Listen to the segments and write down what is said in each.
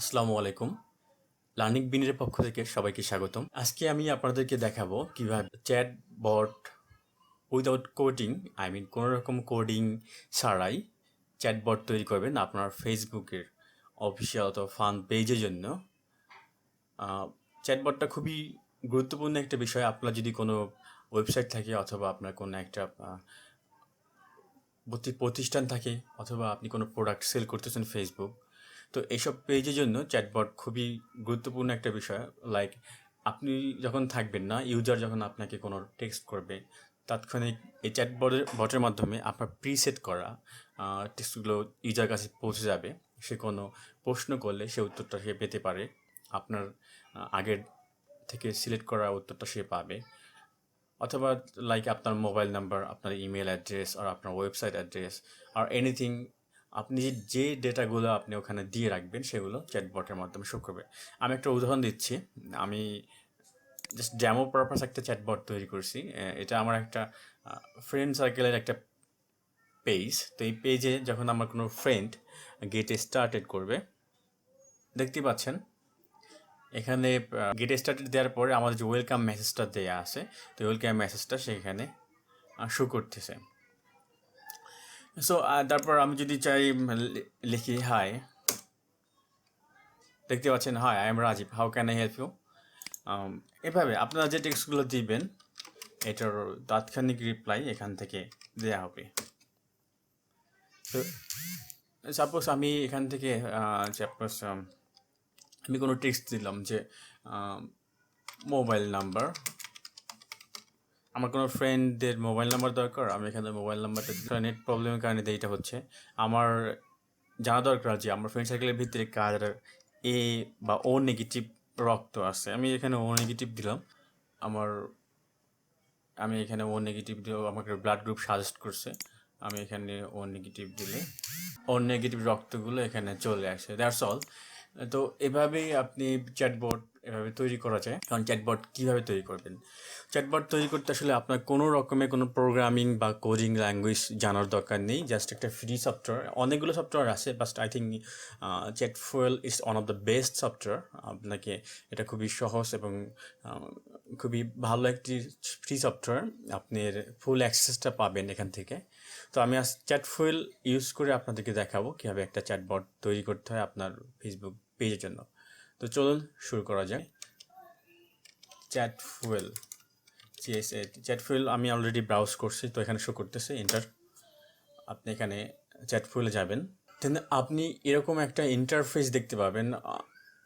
আসসালামু আলাইকুম। লার্নিং বিনের পক্ষ থেকে সবাইকে স্বাগতম। আজকে আমি আপনাদেরকে দেখাবো কিভাবে চ্যাটবট উইদাউট কোডিং, কোনো রকম কোডিং ছাড়াই চ্যাটবট তৈরি করবেন আপনার ফেসবুকের অফিসিয়াল অথবা ফান পেজের জন্য। চ্যাটবটটা খুবই গুরুত্বপূর্ণ একটা বিষয়। আপনার যদি কোনো ওয়েবসাইট থাকে অথবা আপনার কোনো একটা প্রতিষ্ঠান থাকে অথবা আপনি কোনো প্রোডাক্ট সেল করতেছেন ফেসবুক, তো এইসব পেজের জন্য চ্যাটবট খুবই গুরুত্বপূর্ণ একটা বিষয়। লাইক আপনি যখন থাকবেন না, ইউজার যখন আপনাকে কোনো টেক্সট করবে, তাৎক্ষণিক এই বটের মাধ্যমে আপনার প্রিসেট করা টেক্সটগুলো ইউজার কাছে পৌঁছে যাবে। সে কোনো প্রশ্ন করলে সে উত্তরটা সে পেতে পারে, আপনার আগের থেকে সিলেক্ট করা উত্তরটা সে পাবে। অথবা লাইক আপনার মোবাইল নাম্বার, আপনার ইমেল অ্যাড্রেস আর আপনার ওয়েবসাইট অ্যাড্রেস আর এনিথিং, আপনি যে ডেটাগুলো আপনি ওখানে দিয়ে রাখবেন সেগুলো চ্যাটবটের মাধ্যমে শো করবে। আমি একটা উদাহরণ দিচ্ছি। আমি জাস্ট ডেমো পারপাস একটা চ্যাটবট তৈরি করছি। এটা আমার একটা ফ্রেন্ড সার্কেলের একটা পেজ। তো এই পেজে যখন আমার কোনো ফ্রেন্ড গেটে স্টার্টেড করবে, দেখতে পাচ্ছেন এখানে গেট স্টার্টেড দেওয়ার পরে আমাদের যে ওয়েলকাম মেসেজটা দেওয়া আছে, তো ওয়েলকাম মেসেজটা সেখানে শো করতেছে। সো তারপর আমি যদি চাই লিখি হাই, দেখতে পাচ্ছেন hi I am Rajiv, how can I help you. এভাবে আপনারা যে টেক্সটগুলো দিবেন এটার তাৎক্ষণিক রিপ্লাই এখান থেকে দেওয়া হবে। তো সাপোজ আমি এখান থেকে সাপোজ আমি কোনো টেক্সট দিলাম যে মোবাইল নাম্বার, আমার কোনো ফ্রেন্ডদের মোবাইল নাম্বার দরকার, আমি এখানে মোবাইল নাম্বারটা নেট প্রবলেমের কারণে এইটা হচ্ছে। আমার জানা দরকার যে আমার ফ্রেন্ড সার্কেলের ভিতরে কার এ বা ও নেগেটিভ রক্ত আছে। আমি এখানে ও নেগেটিভ দিলাম। আমি এখানে ও নেগেটিভ দিলেও আমাকে ব্লাড গ্রুপ সাজেস্ট করছে। আমি এখানে ও নেগেটিভ দিলে ও নেগেটিভ রক্তগুলো এখানে চলে আসে। That's all. তো এভাবেই আপনি চ্যাটবট এভাবে তৈরি করা যায়। কারণ চ্যাটবট কীভাবে তৈরি করবেন? চ্যাটবট তৈরি করতে আসলে আপনার কোনো রকমের কোনো প্রোগ্রামিং বা কোডিং ল্যাঙ্গুয়েজ জানার দরকার নেই। জাস্ট একটা ফ্রি সফটওয়্যার, অনেকগুলো সফটওয়্যার আছে, but I think Chatfuel is one of the best software. আপনাকে এটা খুবই সহজ এবং খুবই ভালো একটি ফ্রি সফটওয়্যার। আপনার ফুল অ্যাক্সেসটা পাবেন এখান থেকে। তো আমি আজ চ্যাটফুয়েল ইউজ করে আপনাদেরকে দেখাবো কীভাবে একটা চ্যাটবট তৈরি করতে হয় আপনার ফেসবুক পেজের জন্য। তো চলুন শুরু করা যায়। চ্যাটফুয়েল, চ্যাটফুয়েল আমি অলরেডি ব্রাউজ করছি, তো এখানে শো করতেছে এন্টার। আপনি এখানে চ্যাটফুয়েলে যাবেন, দেন আপনি এরকম একটা ইন্টারফেস দেখতে পাবেন।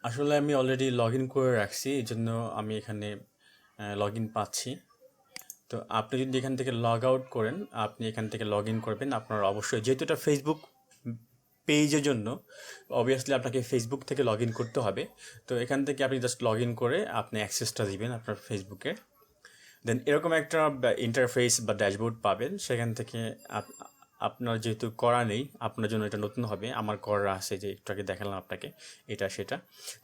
আসলে আমি অলরেডি লগ ইন করে রাখছি, এই জন্য আমি এখানে লগ ইন পাচ্ছি। তো আপনি যদি এখান থেকে লগ আউট করেন, আপনি এখান থেকে লগ ইন করবেন। আপনার অবশ্যই, যেহেতু এটা ফেসবুক পেজের জন্য, অবভিয়াসলি আপনাকে ফেসবুক থেকে লগ ইন করতে হবে। তো এখান থেকে আপনি জাস্ট লগ ইন করে আপনি অ্যাক্সেসটা দিবেন আপনার ফেসবুকে। দেন এরকম একটা ইন্টারফেস বা ড্যাশবোর্ড পাবেন। সেখান থেকে আপনার যেহেতু করা নেই, আপনার জন্য এটা নতুন হবে। আমার করা আছে, যে একটু আগে দেখালাম আপনাকে, এটা সেটা।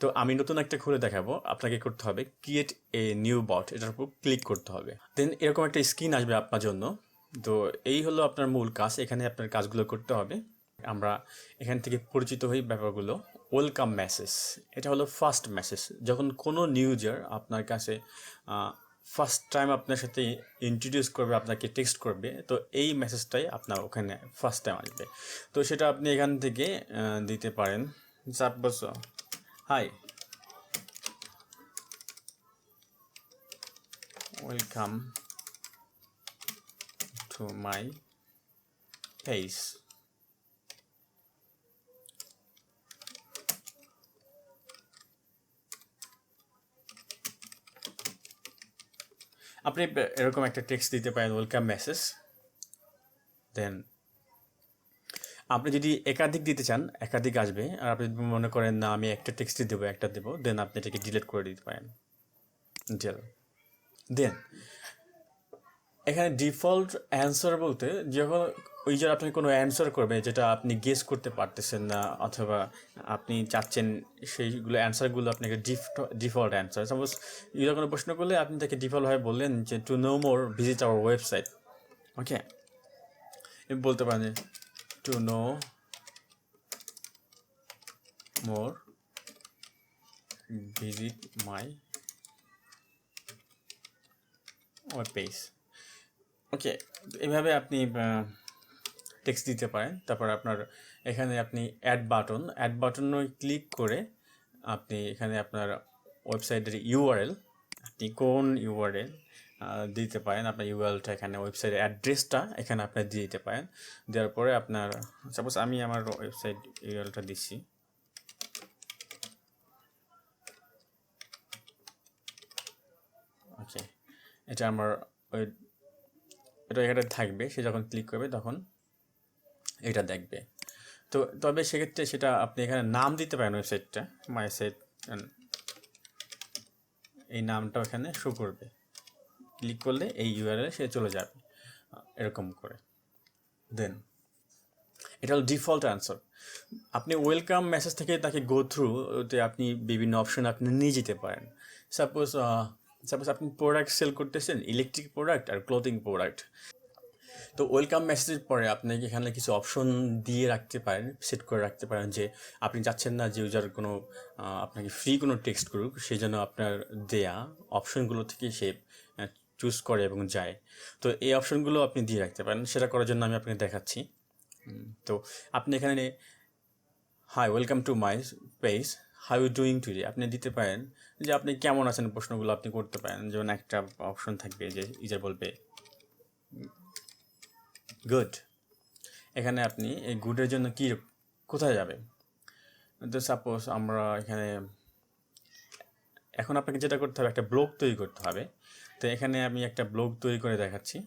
তো আমি নতুন একটা খুলে দেখাবো। আপনাকে করতে হবে ক্রিয়েট এ নিউ বট, এটার উপর ক্লিক করতে হবে। দেন এরকম একটা স্ক্রিন আসবে আপনার জন্য। তো এই হলো আপনার মূল কাজ, এখানে আপনার কাজগুলো করতে হবে। আমরা এখান থেকে পরিচিত হই ব্যাপারগুলো। ওয়েলকাম মেসেজ, এটা হলো ফার্স্ট মেসেজ। যখন কোনো নিউজার আপনার কাছে ফার্স্ট টাইম আপনার সাথে ইন্ট্রোডিউস করবে, আপনাকে টেক্সট করবে, তো এই মেসেজটাই আপনার ওখানে ফার্স্ট টাইম আসবে। তো সেটা আপনি এখান থেকে দিতে পারেন। Suppose hi, welcome to my page. আপনি এরকম একটা টেক্সট দিতে পারেন, ওয়েলকাম মেসেজ। দেন আপনি যদি একাধিক দিতে চান, একাধিক আসবে। আর আপনি যদি মনে করেন না আমি একটা টেক্সটই দেবো, একটা দেবো, দেন আপনি এটাকে ডিলিট করে দিতে পারেন। দেন এখানে ডিফল্ট অ্যান্সার বলতে, যখন ওই যে আপনি কোনো অ্যান্সার করবে যেটা আপনি গেস করতে পারতেছেন না, অথবা আপনি চাচ্ছেন সেইগুলো অ্যান্সারগুলো আপনাকে ডিফল্ট অ্যান্সার। সাপোজ ইউজার কোনো প্রশ্ন করলে আপনি তাকে ডিফল্টভাবে বললেন যে to no more visit our website. Okay, বলতে পারেন to no more visit my web page. Okay, এভাবে আপনি টেক্সট দিতে পারেন। তারপর আপনার এখানে আপনি অ্যাড বাটনে ক্লিক করে আপনি এখানে আপনার ওয়েবসাইটের ইউআরএল, আপনি কোন ইউআরএল দিতে পারেন, আপনার ইউআরএলটা এখানে ওয়েবসাইটের অ্যাড্রেসটা এখানে আপনি দিয়ে দিতে পারেন। দেওয়ার পরে আপনার সাপোজ আমি আমার ওয়েবসাইট ইউআরএলটা দিচ্ছি, ওকে, এটা আমার এটা এখানে থাকবে। সে যখন ক্লিক করবে তখন এটা দেখবে। তো তবে সেক্ষেত্রে সেটা আপনি এখানে নাম দিতে পারেন ওয়েবসাইটটা, মাই সাইট, এই নামটাও এখানে শো করবে। ক্লিক করলে এই ইউআরএল সে চলে যাবে এরকম করে। দেন এটা হলো ডিফল্ট অ্যান্সার। আপনি ওয়েলকাম মেসেজ থেকে তাকে গো থ্রু ওতে আপনি বিভিন্ন অপশন আপনি নিয়ে যেতে পারেন। সাপোজ আপনি প্রোডাক্ট সেল করতেছেন, ইলেকট্রিক প্রোডাক্ট আর ক্লোথিং প্রোডাক্ট। তো ওয়েলকাম মেসেজের পরে আপনি এখানে কিছু অপশন দিয়ে রাখতে পারেন, সেট করে রাখতে পারেন যে আপনি চাচ্ছেন না যে ইউজার কোনো আপনাকে ফ্রি কোনো টেক্সট করুক, সেই জন্য আপনার দেয়া অপশনগুলো থেকে সে চুজ করে এবং যায়। তো এই অপশনগুলো আপনি দিয়ে রাখতে পারেন। সেটা করার জন্য আমি আপনাকে দেখাচ্ছি। তো আপনি এখানে hi welcome to my page, how you doing today আপনি দিতে পারেন যে আপনি কেমন আছেন, প্রশ্নগুলো আপনি করতে পারেন। যেমন একটা অপশন থাকবে যে ইউজার বলবে গুড। এখানে আপনি এই গুডের জন্য কি কোথায় যাবে। তো সাপোজ আমরা এখানে এখন আপনাকে যেটা করতে হবে, একটা ব্লগ তৈরি করতে হবে। তো এখানে আমি একটা ব্লগ তৈরি করে দেখাচ্ছি।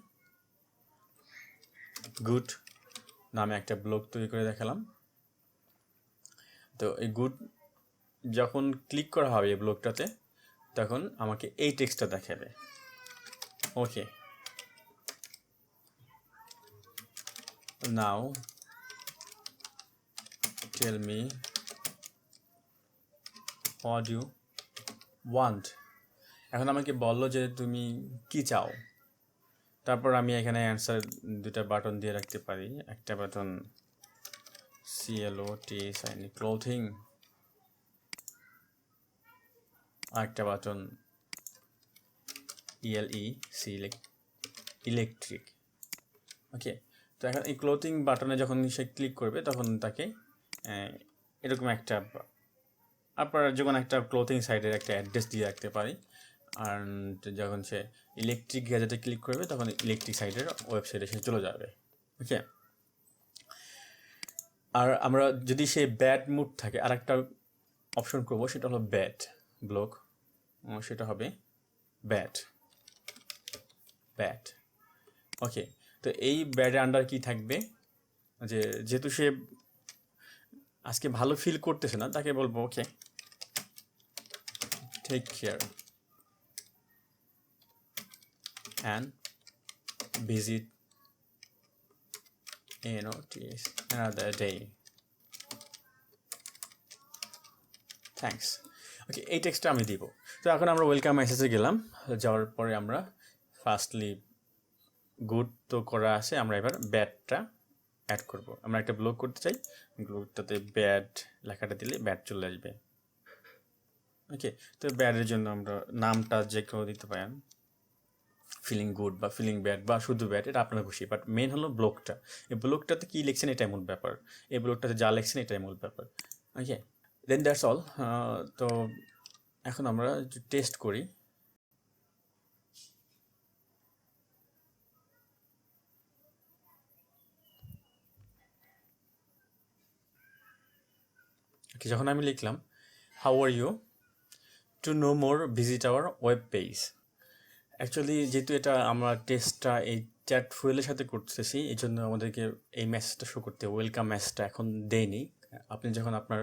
গুড নামে একটা ব্লগ তৈরি করে দেখালাম। তো এই গুড যখন ক্লিক করা হবে এই ব্লগটাতে, তখন আমাকে এই টেক্সটটা দেখাবে। Okay, now tell me what you want. এখন আমাকে বললো যে তুমি কি চাও। তারপর আমি এখানে অ্যান্সার দুটা বাটন দিয়ে রাখতে পারি। একটা বাটন CLOTHING ক্লোথিং, আর একটা বাটন ELEC ইলেকট্রিক। ওকে, তো এখন এই ক্লোথিং বাটনে যখন সে ক্লিক করবে তখন তাকে এরকম একটা আপনার যখন একটা ক্লোথিং সাইটের একটা অ্যাড্রেস দিয়ে রাখতে পারি। আর যখন সে ইলেকট্রিক গ্যাজেটে ক্লিক করবে তখন ইলেকট্রিক সাইটের ওয়েবসাইটে সে চলে যাবে। ওকে, আর আমরা যদি সে ব্যাড মুড থাকে আর একটা অপশন করবো, সেটা হলো ব্যাড ব্লক। সেটা হবে ব্যাড। ওকে, তো এই ব্যাডের আন্ডার কি থাকবে, যে যেহেতু সে আজকে ভালো ফিল করতেছে না, তাকে বলবো okay take care and visit another day, thanks. Okay, এই টেক্সটটা আমি দিব। তো এখন আমরা ওয়েলকাম মেসেজে গেলাম। যাওয়ার পরে আমরা ফার্স্টলি গুড তো করা আছে, আমরা এবার ব্যাডটা অ্যাড করব। আমরা একটা ব্লগ করতে চাই, ব্লগটাতে ব্যাড লেখাটা দিলে ব্যাড চলে আসবে। ওকে, তো ব্যাডের জন্য আমরা নামটা যে কেউ দিতে পারেন, ফিলিং গুড বা ফিলিং ব্যাড বা শুধু ব্যাড, এটা আপনার খুশি। বাট মেন হলো ব্লগটা। এই ব্লগটাতে কী লিখছেন এটাই মূল ব্যাপার, এই ব্লগটাতে যা লিখছেন এটাই মূল ব্যাপার। Okay, then that's all. তো এখন আমরা টেস্ট করি। ওকে, যখন আমি লিখলাম how are you, to no more visit our web page. Actually যেহেতু এটা আমরা টেস্টটা এই চ্যাট ফুয়েলের সাথে করতেছি, এই জন্য আমাদেরকে এই মেসেজটা শো করতে ওয়েলকাম মেসেজটা এখন দেয়নি। আপনি যখন আপনার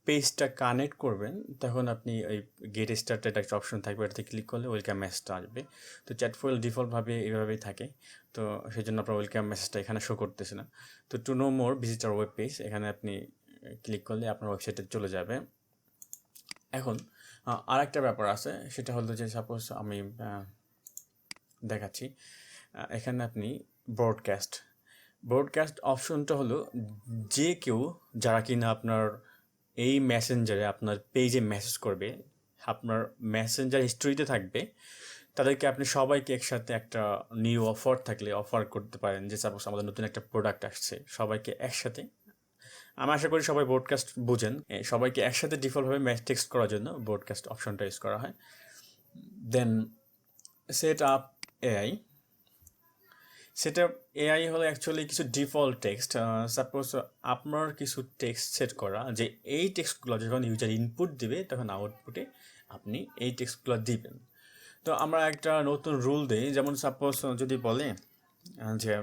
পেজটা কানেক্ট করবেন তখন আপনি ওই গেট স্টার্টেড একটা অপশন থাকবে, এটাতে ক্লিক করলে ওয়েলকাম মেসেজটা আসবে। তো চ্যাট ফুয়েল ডিফল্টভাবে এইভাবেই থাকে, তো সেই জন্য আপনার ওয়েলকাম মেসেজটা এখানে শো করতেছে না। তো to no more visit our web page, এখানে আপনি ক্লিক করলে আপনার ওয়েবসাইটে চলে যাবে। এখন আর একটা ব্যাপার আছে, সেটা হলো যে সাপোজ আমি দেখাচ্ছি। এখানে আপনি ব্রডকাস্ট অপশনটা হলো যে কেউ যারা কিনা আপনার এই মেসেঞ্জারে আপনার পেজে মেসেজ করবে, আপনার মেসেঞ্জার হিস্ট্রিতে থাকবে, তাদেরকে আপনি সবাইকে একসাথে একটা নিউ অফার থাকলে অফার করতে পারেন, যে সাপোজ আমাদের নতুন একটা প্রোডাক্ট আসছে, সবাইকে একসাথে, আমি আশা করি সবাই ব্রডকাস্ট বুঝেন, সবাইকে একসাথে ডিফল্টভাবে টেক্সট করার জন্য ব্রডকাস্ট অপশনটা ইউজ করা হয়। Then set up AI. Set up AI হলো অ্যাকচুয়ালি কিছু ডিফল্ট টেক্সট। সাপোজ আপনার কিছু টেক্সট সেট করা, যে এই টেক্সটগুলো যখন ইউজার ইনপুট দিবে তখন আউটপুটে আপনি এই টেক্সটগুলো দিবেন। তো আমরা একটা নতুন রুল দিই, যেমন সাপোজ যদি বলে যে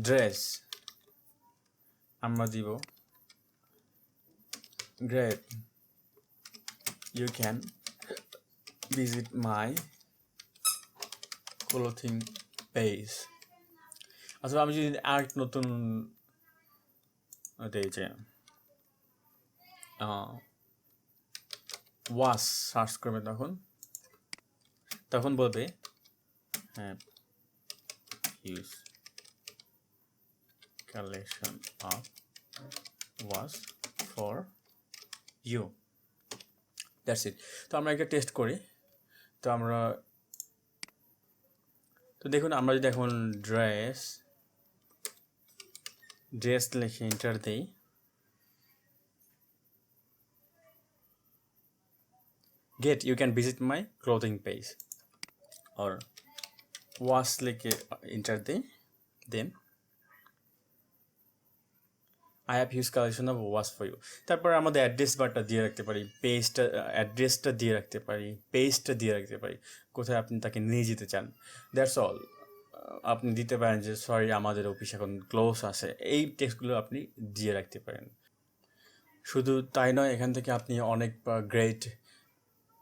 ড্রেস, আমরা দিব great, you can visit my clothing page. অথবা আমি যদি আর নতুন এই যে ওয়াশ সার্চ করবে, তখন বলবে হ্যাঁ huge collection of wash for you, that's it. তো আমরা একটা টেস্ট করি। তো দেখুন, আমরা যদি এখন ড্রেস লিখে এন্টার দিই, great you can visit my clothing page, और ওয়াশ লিখে এন্টার দিই, then I have huge collection of wash for you. তারপর আমাদের অ্যাড্রেস বারটা দিয়ে রাখতে পারি, অ্যাড্রেসটা দিয়ে রাখতে পারি, পেজটা দিয়ে রাখতে পারি, কোথায় আপনি তাকে নিয়ে যেতে চান। That's all. আপনি দিতে পারেন যে সরি আমাদের অফিস এখন ক্লোজ আছে, এই টেক্সটগুলো আপনি দিয়ে রাখতে পারেন। শুধু তাই নয়, এখান থেকে আপনি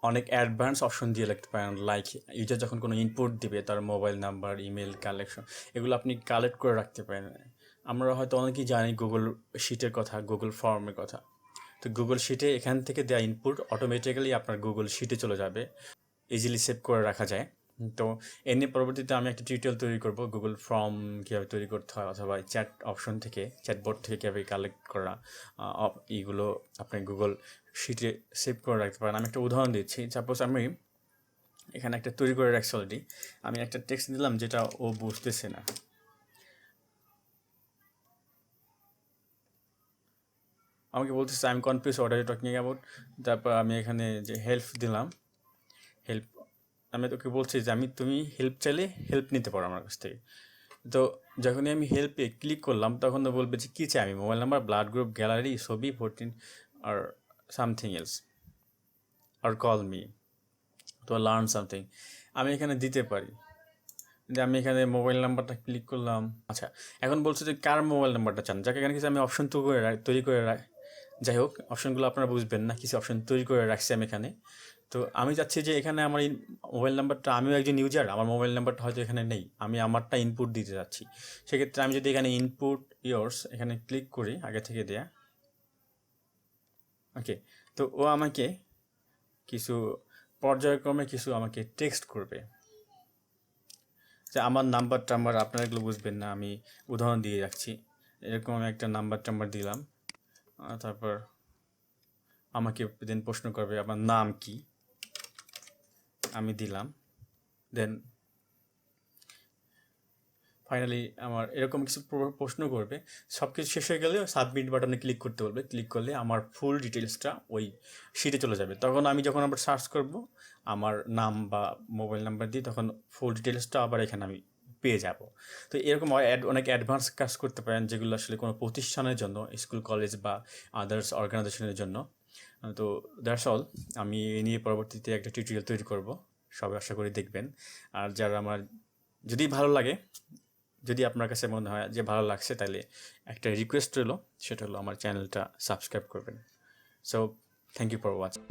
অনেক অ্যাডভান্স অপশন দিয়ে রাখতে পারেন, লাইক ইউজার যখন কোনো ইনপুট দিবে তার মোবাইল নাম্বার, ইমেল, কালেকশন, এগুলো আপনি কালেক্ট করে রাখতে পারেন। আমরা হয়তো অনেকেই জানি গুগল শিটের কথা, গুগল ফর্মের কথা। তো গুগল শিটে এখান থেকে দেওয়া ইনপুট অটোমেটিক্যালি আপনার গুগল শিটে চলে যাবে, ইজিলি সেভ করে রাখা যায়। তো এর পরবর্তীতে আমি একটা টিউটোরিয়াল তৈরি করব, গুগল ফর্ম কীভাবে তৈরি করতে হয়, অথবা চ্যাট অপশন থেকে, চ্যাটবট থেকে কীভাবে কালেক্ট করা, এইগুলো আপনি গুগল শিটে সেভ করে রাখতে পারেন। আমি একটা উদাহরণ দিচ্ছি। সাপোজ আমি এখানে একটা তৈরি করে রাখছি অলরেডি, আমি একটা টেক্সট দিলাম যেটা ও বুঝতেছে না, আমাকে বলতেছে I am confuse what are you talking about. তারপর আমি এখানে যে হেল্প দিলাম, হেল্প, আমি তোকে বলছি যে তুমি হেল্প চাইলে হেল্প নিতে পারো আমার কাছ থেকে। তো যখনই আমি হেল্পে ক্লিক করলাম তখন তো বলবে যে কী চাই আমি, mobile number, blood group, gallery, ছবি, 14 আর সামথিং এলস, আর কল মি, তো লার্ন সামথিং আমি এখানে দিতে পারি। যে আমি এখানে মোবাইল নাম্বারটা ক্লিক করলাম। আচ্ছা, এখন বলছে যে কার মোবাইল নাম্বারটা চান, যাকে এখানে কিছু আমি অপশন তৈরি করে যাই হোক, অপশনগুলো আপনারা বুঝবেন না, কিছু অপশন তৈরি করে রাখছি আমি এখানে। তো আমি চাচ্ছি যে এখানে আমার মোবাইল নাম্বারটা, আমিও একজন ইউজার, আমার মোবাইল নাম্বারটা হয়তো এখানে নেই, আমি আমারটা ইনপুট দিতে যাচ্ছি। সেক্ষেত্রে আমি যদি এখানে ইনপুট ইয়ার্স এখানে ক্লিক করি, আগে থেকে দেয়া, ওকে, তো ও আমাকে কিছু পর্যায়ক্রমে কিছু আমাকে টেক্সট করবে, যে আমার নাম্বার টাম্বার, আপনারা এগুলো বুঝবেন না, আমি উদাহরণ দিয়ে রাখছি। এরকম আমি একটা নাম্বার টাম্বার দিলাম, তারপর আমাকে দেন প্রশ্ন করবে আমার নাম কি, আমি দিলাম। দেন ফাইনালি আমার এরকম কিছু প্রশ্ন করবে। সব কিছু শেষ হয়ে গেলে সাবমিট বাটনে ক্লিক করতে বলবে, ক্লিক করলে আমার ফুল ডিটেলসটা ওই শিটে চলে যাবে। তখন আমি যখন আবার সার্চ করব আমার নাম বা মোবাইল নাম্বার দিয়ে, তখন ফুল ডিটেলসটা আবার এখানে আমি পেয়ে যাব। তো এরকম অনেক অ্যাডভান্স কাজ করতে পারেন, যেগুলো আসলে কোনো প্রতিষ্ঠানের জন্য, স্কুল, কলেজ বা আদার্স অর্গানাইজেশনের জন্য। তো দ্যাটস অল। আমি এ নিয়ে পরবর্তীতে একটা টিউটোরিয়াল তৈরি করব, সবাই আশা করি দেখবেন। আর যারা আমার, যদি ভালো লাগে, যদি আপনার কাছে মনে হয় যে ভালো লাগছে, তাহলে একটা রিকোয়েস্ট রইল, সেটা হলো আমার চ্যানেলটা সাবস্ক্রাইব করবেন। So thank you for watching.